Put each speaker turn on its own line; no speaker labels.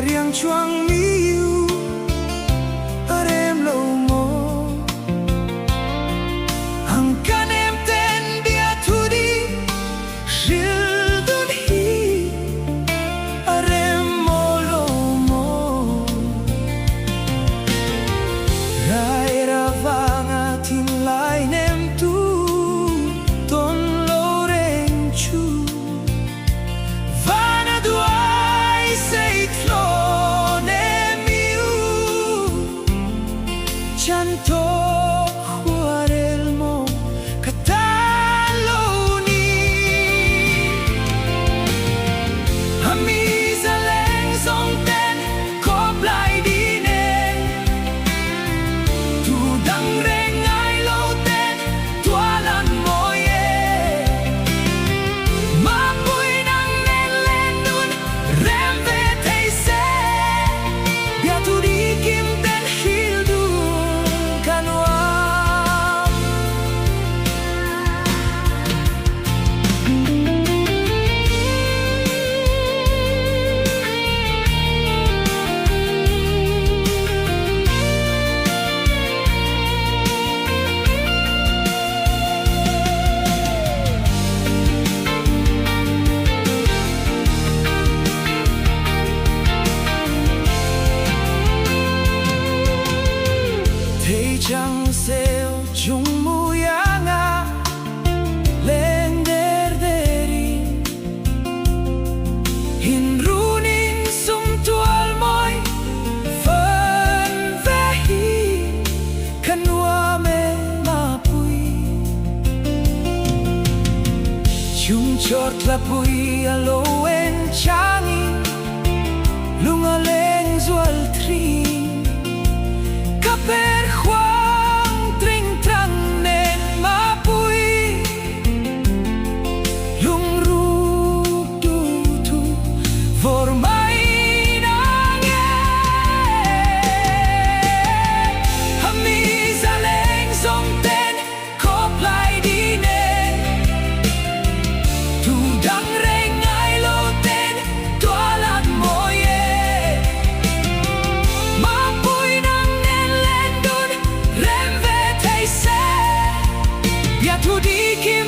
riêng choang mi yêu ở đêm lâu mơ hằng can em tên bia thu đi riêng đôi hi ở đêm mơ lâu mơ rai ra vanga tin lại nem tu ton lâu đen chu vana duai say thlo nem yêu chanto juarelmo kataloni hamisa leng song ten kop lại đi nè tu đăng reng ai lâu ten tua lan môi mà bụi nắng lên lên nun rem về thấy xe ya tu đi kim ten hil du canoa thấy chẳng seo chung muyanga lên derderin hin runin sum tual moi phân ve hi kanwa me ma pui chung chort la pui alo en changi lunga leng zual tri kaper huang tring trăng nên ma pui lung ru tu tu vor mai na nghe hami ra leng song ten kop lại đi nè tu đăng reng ai lo ten tua lan môi ma pui nang nen lên đun rem về thấy xe ya tu đi kim